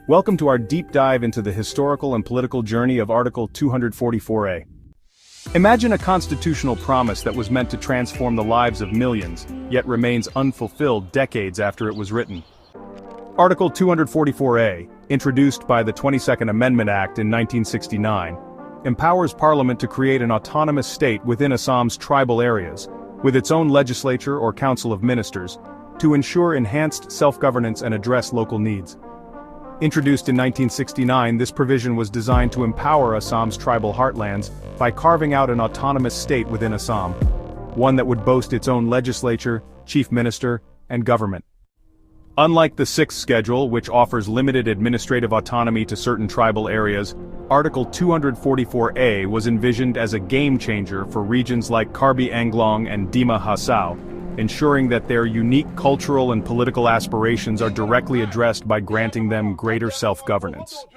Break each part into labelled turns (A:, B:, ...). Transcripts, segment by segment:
A: Welcome to our deep dive into the historical and political journey of Article 244A. Imagine a constitutional promise that was meant to transform the lives of millions, yet remains unfulfilled decades after it was written. Article 244A, introduced by the 22nd Amendment Act in 1969, empowers Parliament to create an autonomous state within Assam's tribal areas, with its own legislature or council of ministers, to ensure enhanced self-governance and address local needs. Introduced in 1969, this provision was designed to empower Assam's tribal heartlands by carving out an autonomous state within Assam, one that would boast its own legislature, chief minister, and government. Unlike the Sixth Schedule, which offers limited administrative autonomy to certain tribal areas, Article 244A was envisioned as a game-changer for regions like Karbi, Anglong, and Dima, Hasao, ensuring that their unique cultural and political aspirations are directly addressed by granting them greater self-governance.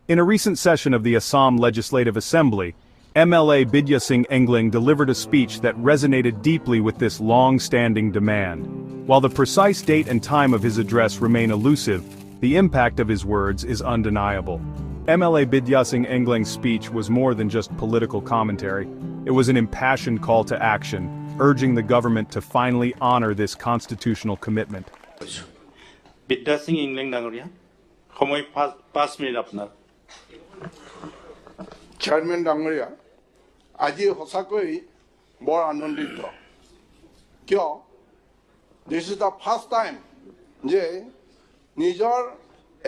A: In a recent session of the Assam Legislative Assembly, MLA Bidyasing Engleng delivered a speech that resonated deeply with this long-standing demand. While the precise date and time of his address remain elusive, the impact of his words is undeniable. MLA Bidyasing Engleng's speech was more than just political commentary. It was an impassioned call to action, urging the government to finally honor this constitutional commitment.
B: Bidyasing Engleng Dangoria, সময় 5 minute আপনার।
C: Chairman Dangoria, আজি হসাকৈ বৰ আনন্দিত। কিয়? This is the first time যে নিজৰ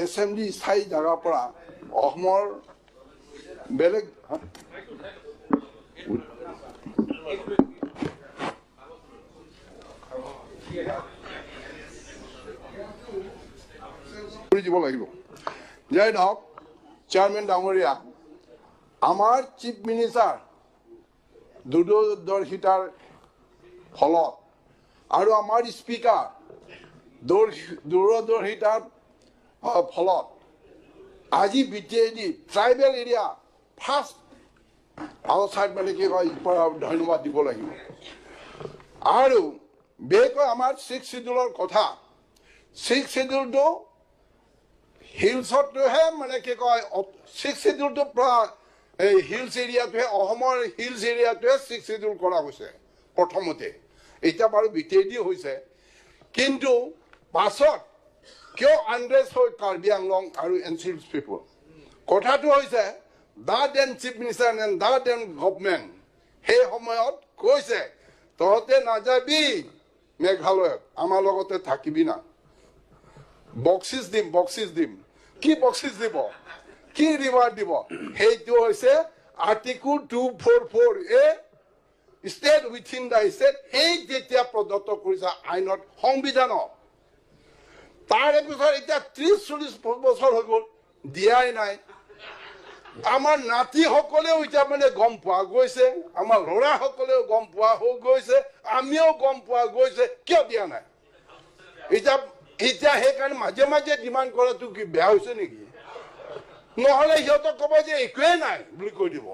C: assembly স্থায়ী জায়গাৰ পৰা অসমৰ বেলেগ যাই নহওক চেয়াৰমেন ডাঙৰীয়া আমাৰ চিফ মিনিষ্টাৰ দূৰদৰ্শিতাৰ ফলত আৰু আমাৰ স্পিকাৰ দূৰদৰ্শিতাৰ ফলত আজি BTAD tribal area first outside মানে কি কয় ধন্যবাদ দিব লাগিব আৰু বিশেষকৈ আমাৰ 6 শিডিউলৰ কথা 6 শিডিউলটো হিলছতহে মানে কি কয় 6 শিডিউলটো এই হিলছ এৰিয়াটোহে অসমৰ হিলছ এৰিয়াটোহে 6 শিডিউল কৰা হৈছে প্ৰথমতে এতিয়া বাৰু বিটিএডি হৈছে কিন্তু পাছত কিয় আনড্ৰেছ হৈ কাৰ্বি আংলং আৰু এনচিলছ পিপল কথাটো হৈছে that then chief minister and that then government সেই সময়ত কৈছে তহতে নাযাবি মেঘালয়ত আমাৰ লগতে থাকিবি না বক্সিস দিম কি বক্সিস দিব কি ৰিৱাৰ্ড দিব সেইটো হৈছে article 244 A state within the state এই যেতিয়া প্ৰদত্ত কৰিছে আইনত সংবিধানত তাৰে পিছত এতিয়া 30-40 বছৰ হৈ গ'ল দিয়াই নাই আমাৰ নাতি সকলেও এতিয়া মানে গম পোৱা গৈছে আমাৰ ল'ৰা সকলেও গম পোৱা হৈ গৈছে আমিও গম পোৱা গৈছে কিয় দিয়া নাই এতিয়া সেইকাৰণে মাজে মাজে ডিমাণ্ড কৰাটো কি বেয়া হৈছে নেকি নহ'লে সিহঁতক ক'ব যে একোৱে নাই বুলি কৈ দিব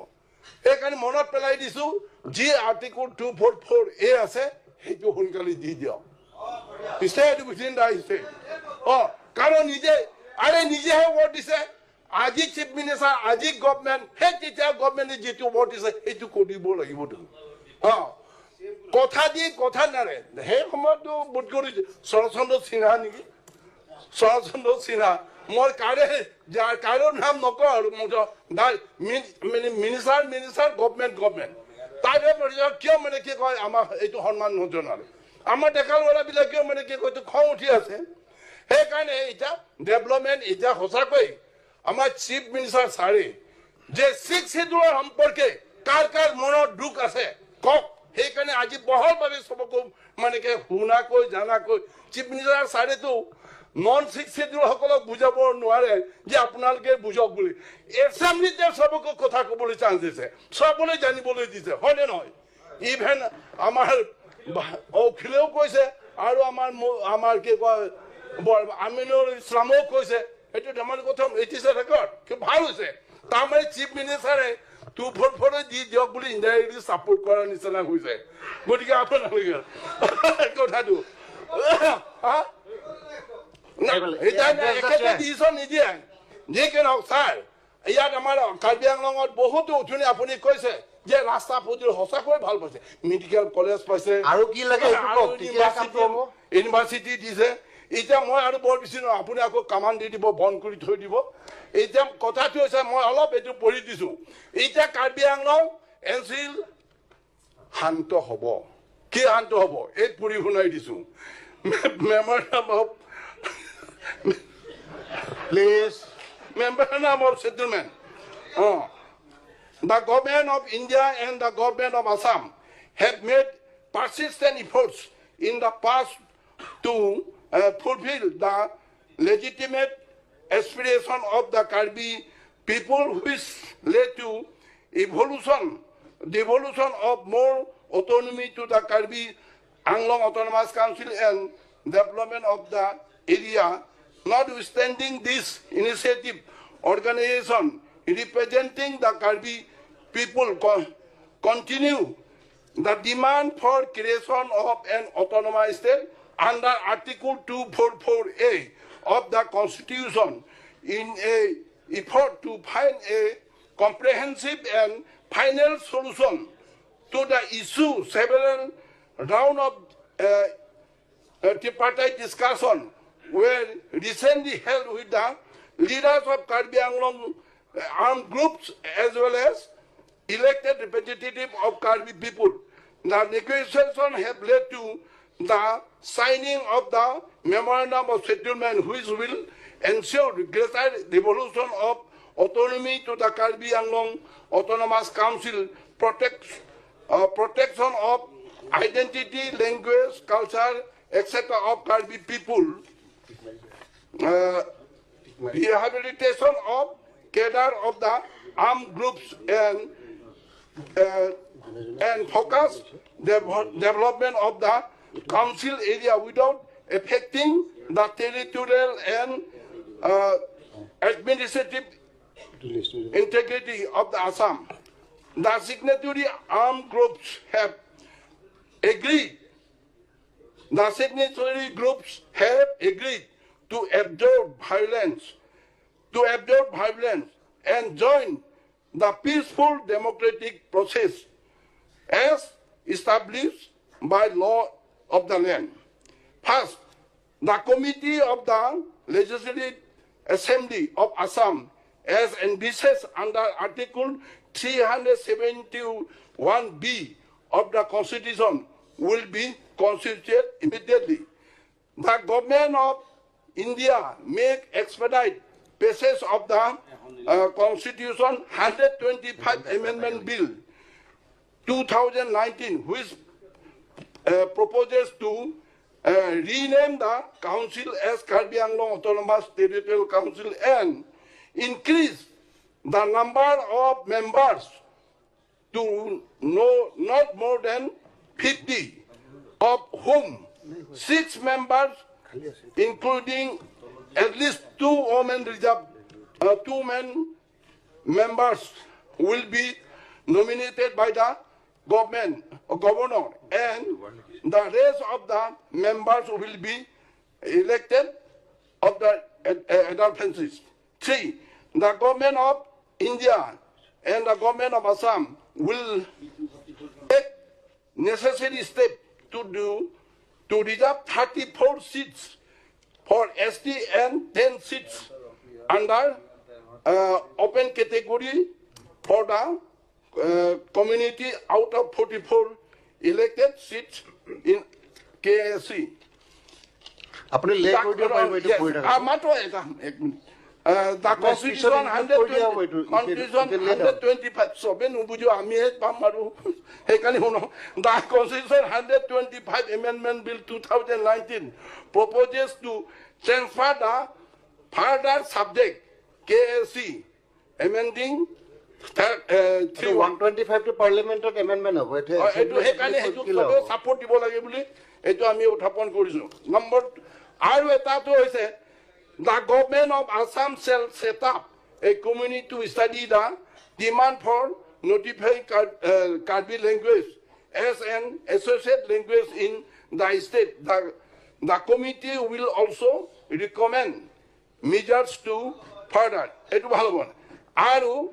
C: সেইকাৰণে মনত পেলাই দিছো যি আৰ্টিকল 244 এ আছে সেইটো সোনকালে দি দিয়ক ষ্টেট উইথিন দা ষ্টেট কাৰণ নিজেহে ভোট দিছে আজি চিফ মিনিষ্টাৰ আজি গভৰ্ণমেণ্ট সেই তেতিয়া গভৰ্ণমেণ্টে যিটো ভোট দিছে সেইটো কৰিব লাগিব কথা নাৰে সেই সময়তো ভোট কৰিছে শৰৎচন্দ্ৰ সিনহা নেকি শৰৎচন্দ্ৰ সিনহা মই কাৰো নাম নকওঁ আৰু মিনিষ্টাৰ গভৰ্ণমেণ্ট তাৰে কিয় মানে কি কয় আমাক এইটো সন্মান নজনালে আমাৰ ডেকা ল'ৰাবিলাকেও মানে কি কয় খং উঠি আছে সেইকাৰণে এতিয়া ডেভেলপমেণ্ট এতিয়া সঁচাকৈ আমাৰ চিফ মিনিষ্টাৰ ছাৰে যে 6 শিডিউলৰ সম্পৰ্কে কাৰ মনত দুখ আছে কওক সেইকাৰণে আজি বহলভাৱে সবকো মানে কি শুনাকৈ জানাকৈ চিফ মিনিষ্টাৰ ছাৰেতো নন 6 শিডিউল সকলক বুজাব নোৱাৰে যে আপোনালোকে বুজক বুলি এছেম্বলিতে সবকো কথা ক'বলৈ চান্স দিছে সবলৈ জানিবলৈ দিছে হয়নে নহয় ইভেন আমাৰ অখিলেও কৈছে আৰু আমাৰ কি কয় আমিনুল ইছলামও কৈছে এইটো ধেমালি কথা ইট ইজ এ ৰেকৰ্ড কি ভাল হৈছে তাৰমানে চিফ মিনিষ্টাৰে 244 দি দিয়ক বুলি ইনডাইৰেক্টলি ছাপোৰ্ট কৰাৰ নিচিনা হৈছে গতিকে আপোনালোকে কথাটো ডিচিশ্যন নিদিয়ে যি কি নহওক ছাৰ ইয়াত আমাৰ কাৰ্বি আংলঙত বহুতো উঠনি আপুনি কৈছে যে ৰাস্তা পদূলি সঁচাকৈ ভাল পাইছে মেডিকেল কলেজ পাইছে
D: আৰু কি লাগে
C: ইউনিভাৰ্চিটি দিছে এতিয়া মই আৰু বৰ বেছি নহয় আপুনি আকৌ কামান দি দিব বন্ধ কৰি থৈ দিব এতিয়া কথাটো হৈছে মই অলপ এইটো পঢ়ি দিছোঁ এতিয়া কাৰ্বি আংলং এনচিল শান্ত হ'ব কি শান্ত হ'ব এই পঢ়ি শুনাই দিছোঁ memorandum of
D: please
C: memorandum of settlement. The government of India and the government of Assam have made persistent efforts in the past to fulfill the legitimate aspiration of the Karbi people, which led to devolution of more autonomy to the Karbi Anglong Autonomous Council and development of the area. Notwithstanding this initiative, organization representing the Karbi people continue the demand for creation of an autonomous state under Article 244A of the Constitution in an effort to find a comprehensive and final solution to the issue. Several rounds of tripartite discussion were recently held with the leaders of Karbi Anglong armed groups as well as elected representatives of Karbi people. The negotiations have led to the signing of the memorandum of settlement, which will ensure greater devolution of autonomy to the Karbi Anglong Autonomous Council, protection of identity, language, culture, etc. of Karbi people, rehabilitation of cadre of the armed groups and focus development of the council area without affecting the territorial and administrative integrity of the Assam. The signatory armed groups have agreed. The signatory groups have agreed to absorb violence and join the peaceful democratic process as established by law of the land. First, the Committee of the Legislative Assembly of Assam, as envisaged under Article 371B of the Constitution, will be constituted immediately. The government of India make expedite passage of the Constitution 125 Amendment Bill 2019, which proposes to rename the council as Karbi Anglong Autonomous Territorial Council and increase the number of members to not more than 50, of whom 6 members, including at least 2 women members, will be nominated by the governor, and the rest of the members will be elected of the adulterances. 3. The government of India and the government of Assam will take necessary steps to reserve 34 seats for ST and 10 seats under open category for the community out of 44 elected seats in KSC. The Constitution 125. So when the Constitution 125 Amendment Bill 2019 proposes to transfer the further subject KSC amending
D: 125 to Parliament amendment of it.
C: Support number the government of Assam shall set up a committee to study the demand for notifying Karbi language as an associate language in the state. The committee will also recommend measures to further. Etu bhalo bon. Aru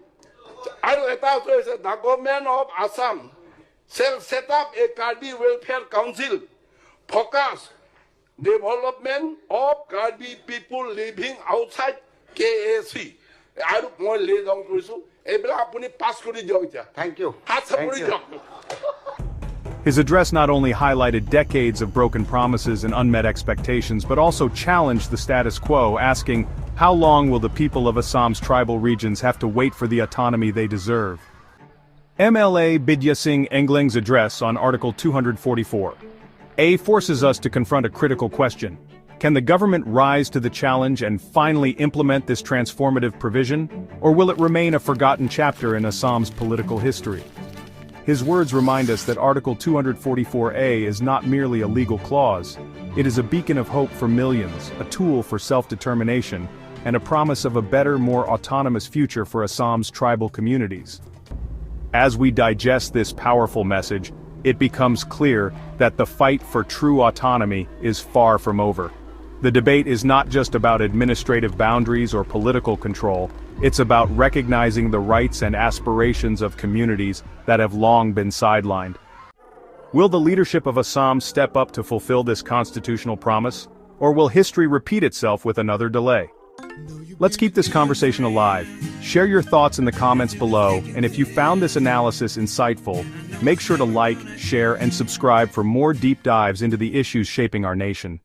C: eta hoise the government of Assam shall set up a Karbi welfare council, focus development of Karbi people living outside KAC. Aru moi le dong korisu. Ebla apuni pass kori diok ja.
D: Thank you.
C: Hat sapuri diok.
A: His address not only highlighted decades of broken promises and unmet expectations but also challenged the status quo, asking, how long will the people of Assam's tribal regions have to wait for the autonomy they deserve? MLA Bidyasing Engleng's address on Article 244A forces us to confront a critical question. Can the government rise to the challenge and finally implement this transformative provision, or will it remain a forgotten chapter in Assam's political history? His words remind us that Article 244A is not merely a legal clause. It is a beacon of hope for millions, a tool for self-determination, and a promise of a better, more autonomous future for Assam's tribal communities. As we digest this powerful message, it becomes clear that the fight for true autonomy is far from over. The debate is not just about administrative boundaries or political control, it's about recognizing the rights and aspirations of communities that have long been sidelined. Will the leadership of Assam step up to fulfill this constitutional promise, or will history repeat itself with another delay? Let's keep this conversation alive. Share your thoughts in the comments below, and if you found this analysis insightful, make sure to like, share, and subscribe for more deep dives into the issues shaping our nation.